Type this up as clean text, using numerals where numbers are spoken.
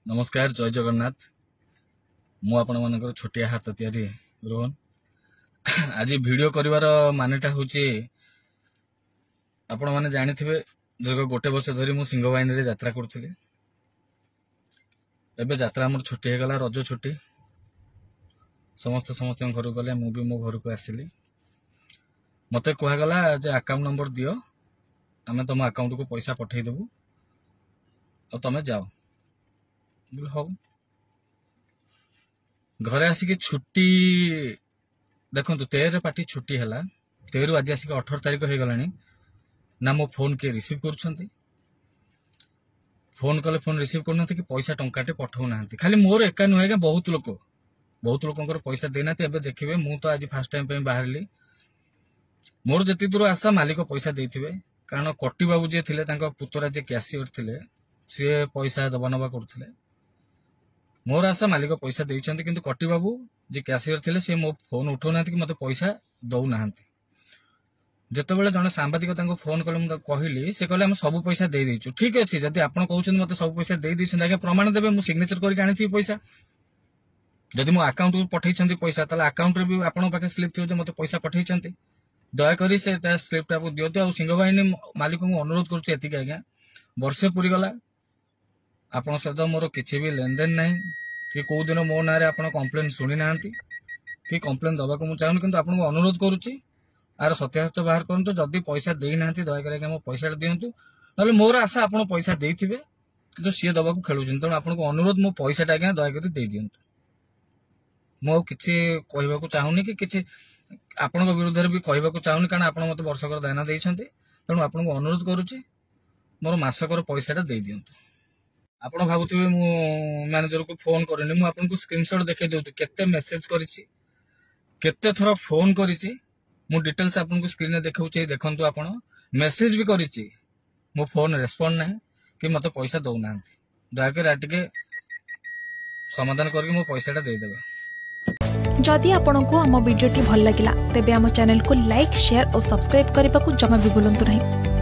नमस्कार जय जगन्नाथ मु आपण मानकर छोटिया हाथ तैयारी रोहन आज वीडियो करिवार मानेटा होची आपण माने जानिथिबे दीर्घ गोटे वर्ष धरी मु सिंहवाहिनी रे यात्रा करथुली। एबे यात्रा हमर छुट्टी हे गला रज छुट्टी समस्त घर गले मु भी मो घर को आसिली। मते कहा गला जे अकाउंट नंबर दियो आमे तुम अकाउंट को पैसा पठै देबु और तमे जाओ हो घरे आसिक छुट्टी देखो 13 पार्टी छुट्टी है 13 आज आसिक 18 तारिख हो गला ना मो फोन के रिसीव कर फोन कले फोन रिसीव करना कि पैसा टंकाटे पठाऊ ना खाली मोर एका नुहे बहुत लोक पैसा देना देखिए मु तो आज फास्ट टाइम बाहरली मोर जति दूर आशा मालिक पैसा देथिबे कारण कट्टी बाबू जे थिले तांका पुतरा जे कैशियर थिले सी पैसा दबा नबा करथिले मोर आशा मालिक पैसा देइछन्ति किंतु कट्टी बाबू जे कैशियर थिले से मो फोन उठौ नाथि कि मते पैसा दउ नाहंती। जेतेबेले जने सांबादिक तांको फोन कले म कहली से कहले हम सब पैसा दे देइछु ठीक अछि जदि आपण कहउछन मते सब पैसा दे देइछन आगे प्रमाण देबे मु सिग्नेचर करके आनिथि पैसा जदि मो अकाउंट को पठैछन्ति पैसा तले अकाउंट रे भी आपण पाखे स्लिप थियो जे मते पैसा पठैछन्ति दया करी से स्लिप टाको दियते आ सिंहवाहिनी मालिक को अनुरोध करूछ एतिक आज्ञा वर्षे पूरी गला आपण सहित मोर किसी भी लेन देन ना कि कौ दिन मो ना आप कंप्लेन शुणी ना कि कंप्लेन दबा को चाहूँ कि आपको अनुरोध करुच्ची आर सत्यासत्य बाहर करूँ जदि पैसा देना दया मो पैसा दिंतु ना मोर आशा आप पैसा देते कि सी दबा को खेलुं तेणु आपको अनुरोध मो पैसा आज्ञा दया दे दिंतु मो किसी कहवाक चाहूनी कि किसी आपण विरुद्ध भी कहवाक चाहूनी कारण आप मत वर्षकर दाना देते तेणु आपको अनुरोध करुच्ची मोर मासकर पैसा दे दिंतु। आप भावुवे मु मैनेजर को फोन करनी मु आपको स्क्रीनशॉट देखे दूँ केते मेसेज करिछि केते थोड़ा फोन करिछि मु डिटेल्स आपको स्क्रीन देखा देखु आप मेसेज भी करिछि मो फोन रेस्पॉन्ड ना कि मत पैसा दौ ना दयाकर टिके समाधान करके मो पैसा दे देबे। जदि आपंक आम भिडी भल लगा तेब आम चैनल को लाइक शेयर और सब्सक्राइब करने को जमा भी भूलु नहीं।